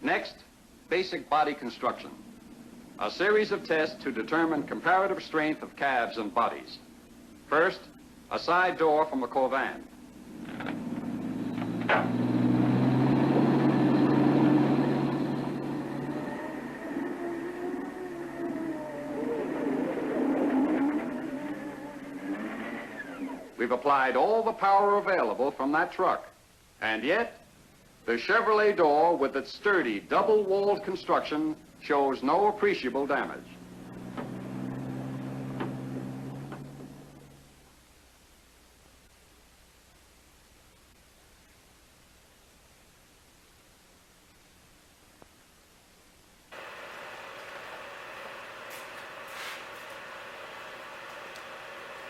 Next, basic body construction. A series of tests to determine comparative strength of cabs and bodies. First, a side door from a Corvan. We've applied all the power available from that truck, and yet the Chevrolet door with its sturdy double-walled construction shows no appreciable damage.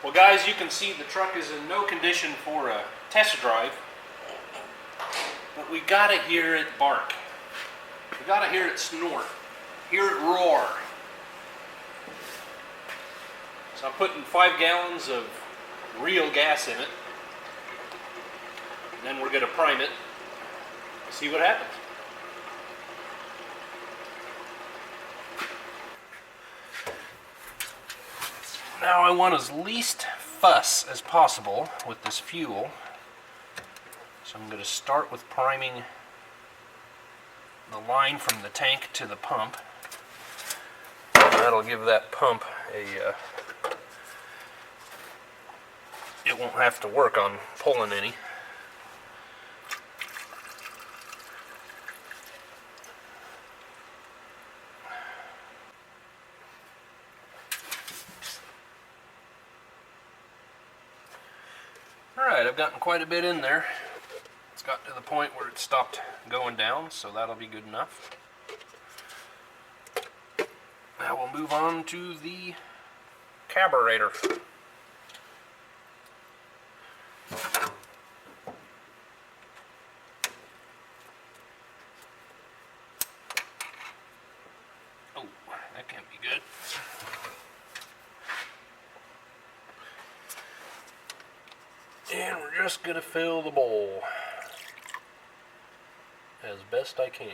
Well guys, you can see the truck is in no condition for a test drive, but we gotta hear it bark. We gotta hear it snort, hear it roar. So I'm putting 5 gallons of real gas in it, and then we're gonna prime it, see what happens. Now I want as least fuss as possible with this fuel, so I'm going to start with priming the line from the tank to the pump. That'll give that pump it won't have to work on pulling any. Alright, I've gotten quite a bit in there. It's got to the point where it stopped going down, so that'll be good enough. Now we'll move on to the carburetor. Oh, that can't be good. And we're just going to fill the bowl as best I can.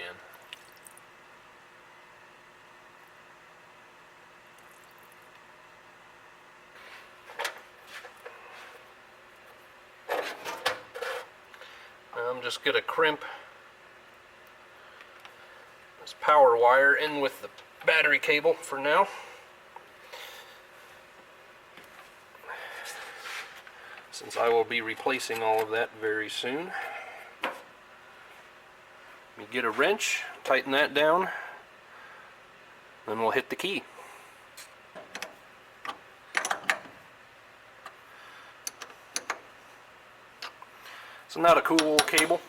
Now I'm just going to crimp this power wire in with the battery cable for now. Since I will be replacing all of that very soon. Let me get a wrench, tighten that down, then we'll hit the key. So not a cool cable.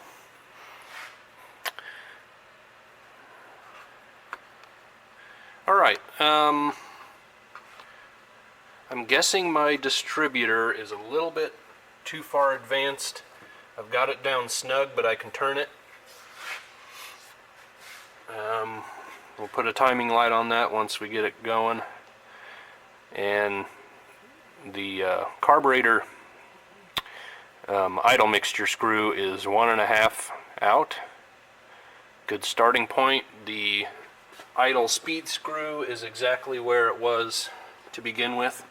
Alright, I'm guessing my distributor is a little bit too far advanced. I've got it down snug, but I can turn it. We'll put a timing light on that once we get it going. And the carburetor idle mixture screw is 1.5 out. Good starting point. The idle speed screw is exactly where it was to begin with.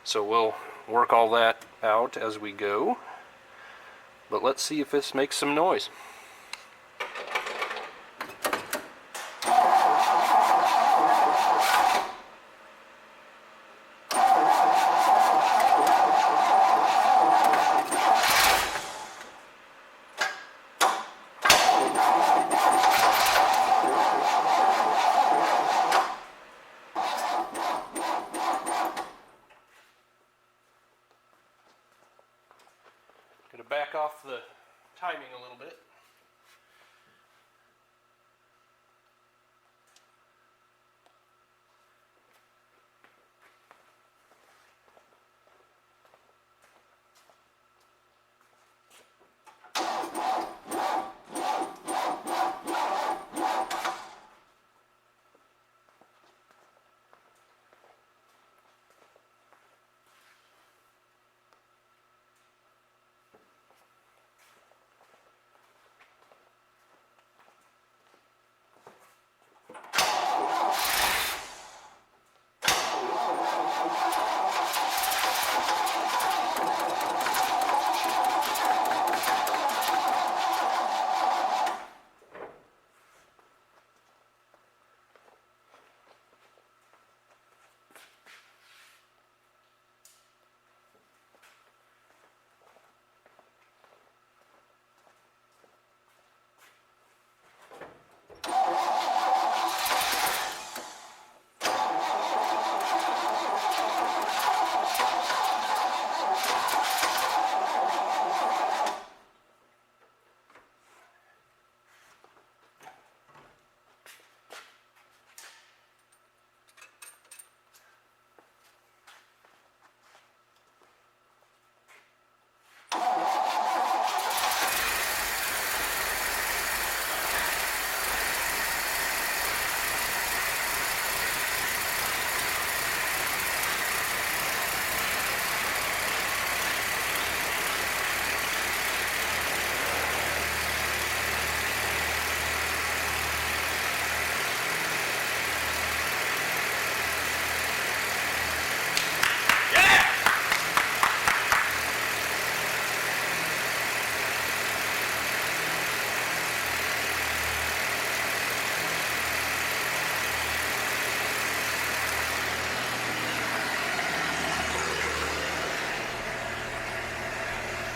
So we'll work all that out as we go. But let's see if this makes some noise. Gonna back off the timing a little bit.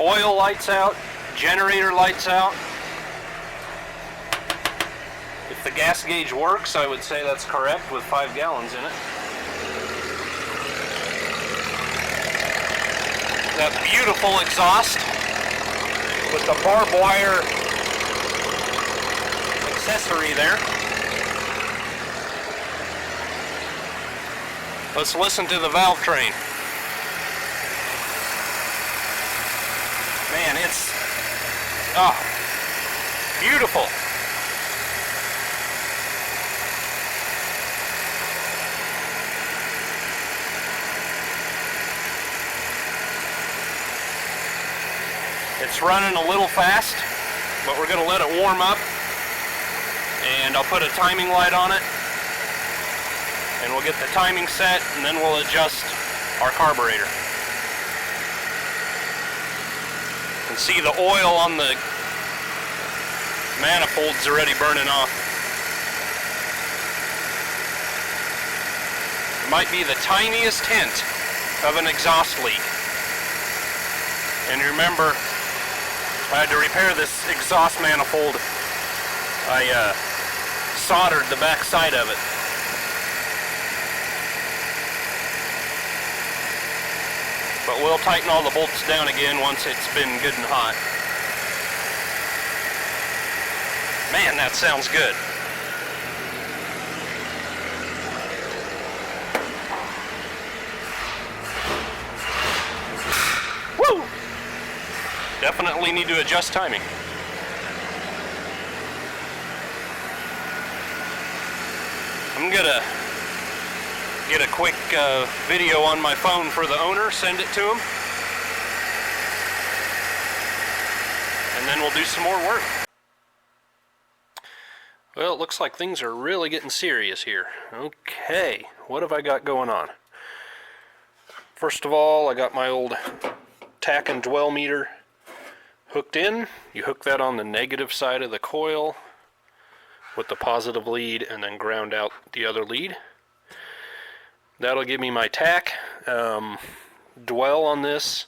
Oil lights out, generator lights out. If the gas gauge works, I would say that's correct with 5 gallons in it. That beautiful exhaust with the barbed wire accessory there. Let's listen to the valve train. Man, it's beautiful. It's running a little fast, but we're going to let it warm up, and I'll put a timing light on it, and we'll get the timing set, and then we'll adjust our carburetor. You can see the oil on the manifold's already burning off. It might be the tiniest hint of an exhaust leak. And remember, I had to repair this exhaust manifold. I soldered the back side of it. But we'll tighten all the bolts down again once it's been good and hot. Man, that sounds good. Woo! Definitely need to adjust timing. I'm gonna get a quick video on my phone for the owner, send it to him, and then we'll do some more work. Well, it looks like things are really getting serious here. Okay, what have I got going on? First of all, I got my old tack and dwell meter hooked in. You hook that on the negative side of the coil with the positive lead and then ground out the other lead. That'll give me my tack. Dwell on this.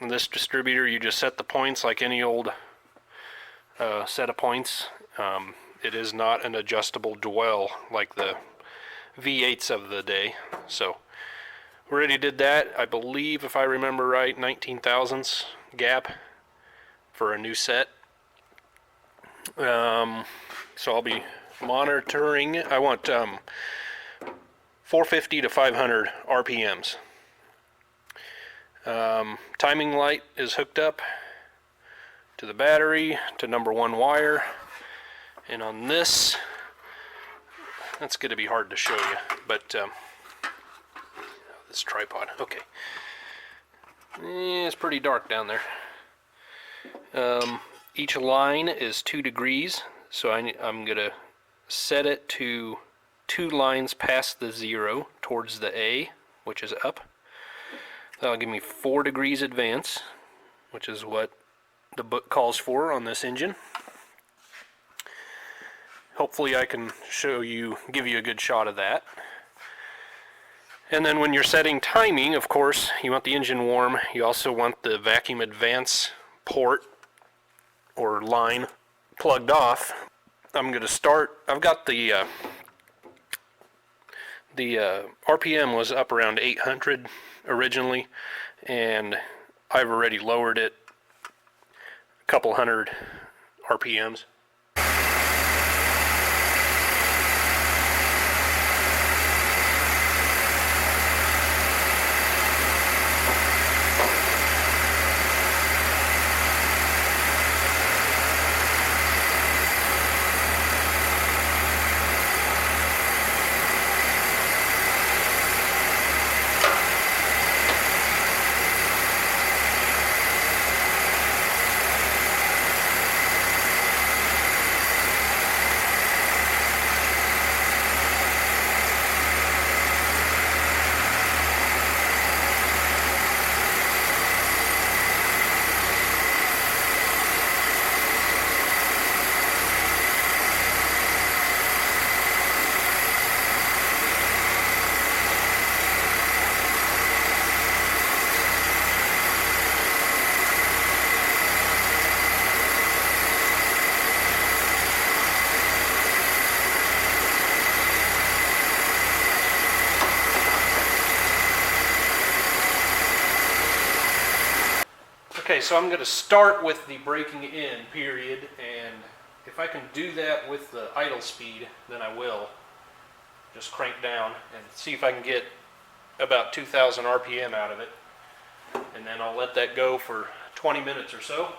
This distributor, you just set the points like any old set of points. It is not an adjustable dwell like the V8s of the day. So we already did that. I believe, if I remember right, 19 thousandths gap for a new set. So I'll be monitoring. I want 450 to 500 RPMs. Timing light is hooked up to the battery to number 1 wire, and on this, that's going to be hard to show you, but this tripod, okay. It's pretty dark down there. Each line is 2 degrees, so I'm going to set it to 2 lines past the 0 towards the A, which is up. That'll give me 4 degrees advance, which is what the book calls for on this engine. Hopefully I can give you a good shot of that. And then when you're setting timing, of course, you want the engine warm. You also want the vacuum advance port or line plugged off. I'm going to start, I've got the RPM was up around 800 originally, and I've already lowered it a couple hundred RPMs. Okay, so I'm going to start with the braking in period, and if I can do that with the idle speed, then I will. Just crank down and see if I can get about 2,000 RPM out of it. And then I'll let that go for 20 minutes or so.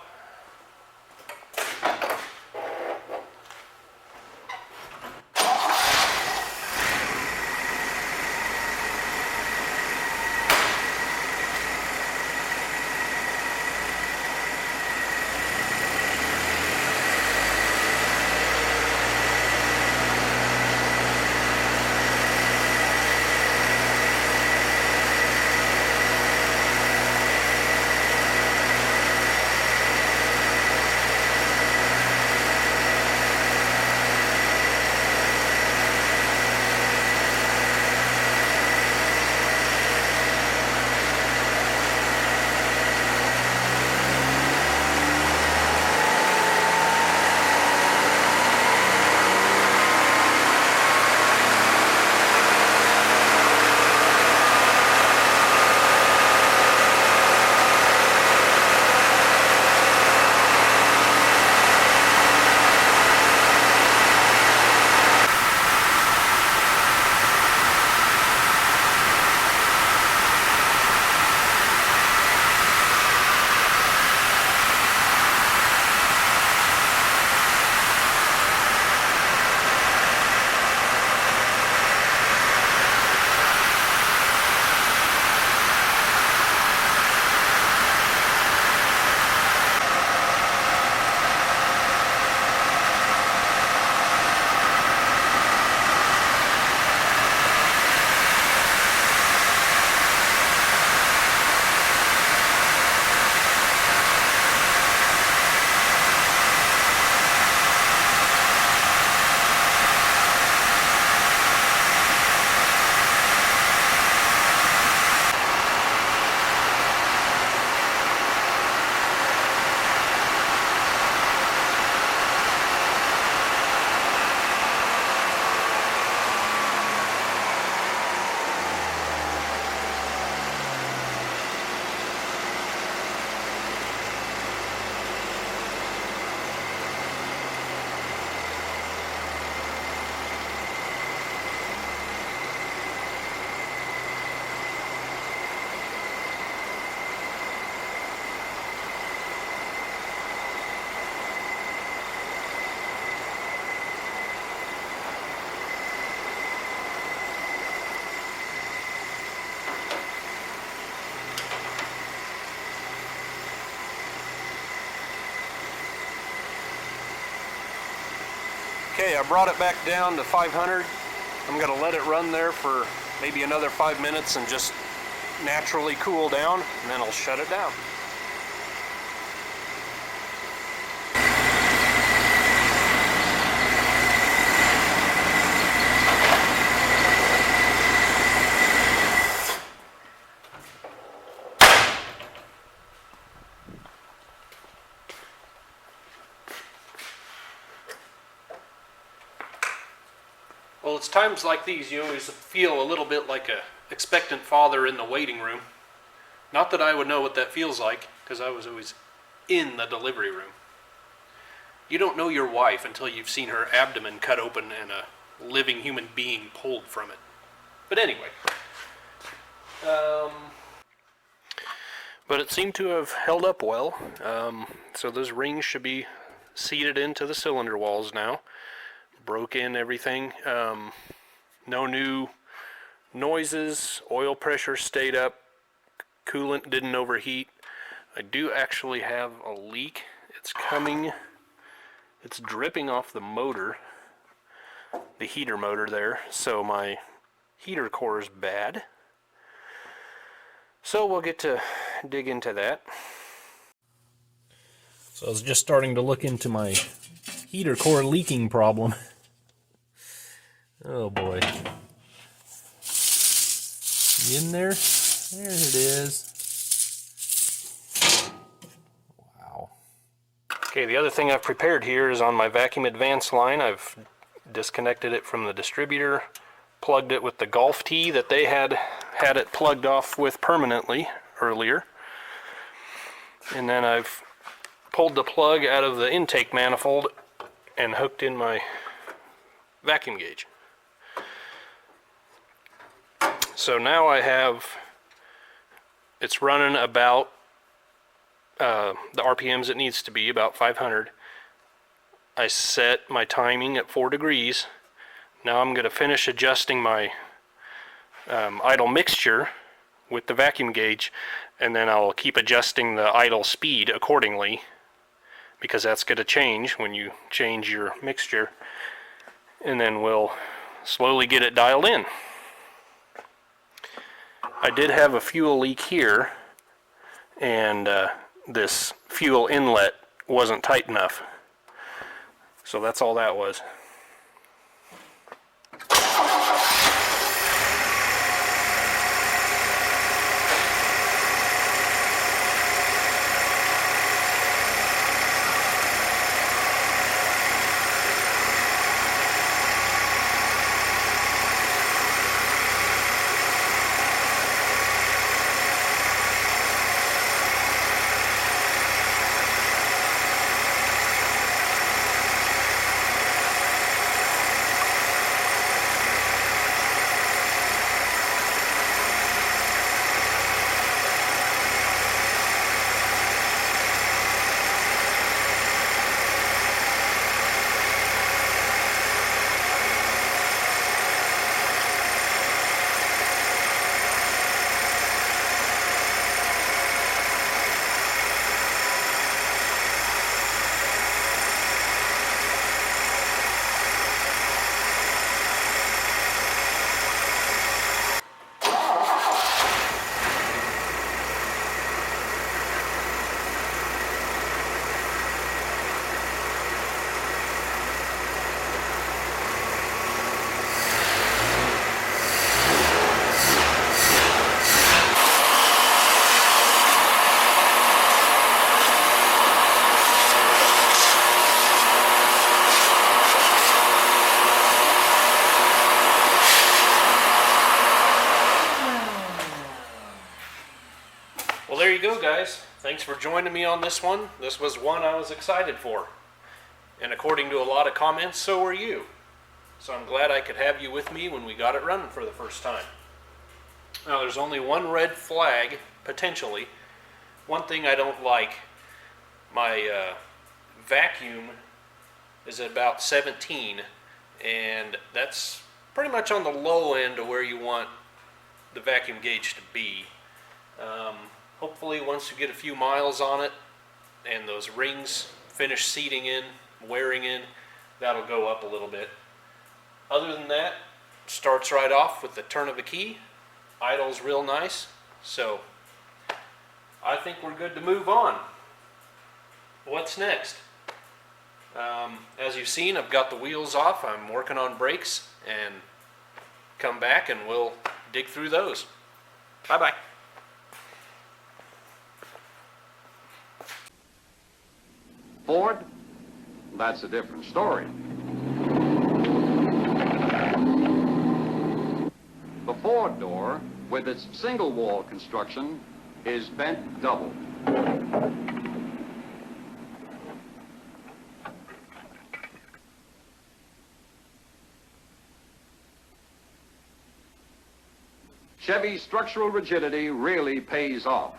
Okay, I brought it back down to 500. I'm going to let it run there for maybe another 5 minutes and just naturally cool down, and then I'll shut it down. Well, it's times like these you always feel a little bit like a expectant father in the waiting room. Not that I would know what that feels like, because I was always in the delivery room. You don't know your wife until you've seen her abdomen cut open and a living human being pulled from it. But anyway. But it seemed to have held up well. So those rings should be seated into the cylinder walls now. Broke in everything. No new noises. Oil pressure stayed up. Coolant didn't overheat. I do actually have a leak. It's coming. It's dripping off the motor, the heater motor there. So my heater core is bad. So we'll get to dig into that. So I was just starting to look into my heater core leaking problem. Oh boy. You in there? There it is. Wow. Okay, the other thing I've prepared here is on my vacuum advance line. I've disconnected it from the distributor, plugged it with the golf tee that they had it plugged off with permanently earlier. And then I've pulled the plug out of the intake manifold and hooked in my vacuum gauge. So now I have, it's running about the RPMs it needs to be, about 500. I set my timing at 4 degrees. Now I'm going to finish adjusting my idle mixture with the vacuum gauge, and then I'll keep adjusting the idle speed accordingly, because that's going to change when you change your mixture, and then we'll slowly get it dialed in. I did have a fuel leak here, and this fuel inlet wasn't tight enough, so that's all that was. Well, there you go, guys. Thanks for joining me on this one. This was one I was excited for. And according to a lot of comments, so were you. So I'm glad I could have you with me when we got it running for the first time. Now, there's only one red flag, potentially. One thing I don't like, my vacuum is at about 17, and that's pretty much on the low end of where you want the vacuum gauge to be. Hopefully once you get a few miles on it and those rings finish seating in, wearing in, that'll go up a little bit. Other than that, starts right off with the turn of a key. Idle's real nice, so I think we're good to move on. What's next? As you've seen, I've got the wheels off. I'm working on brakes, and come back and we'll dig through those. Bye-bye. Ford, that's a different story. The Ford door, with its single wall construction, is bent double. Chevy's structural rigidity really pays off.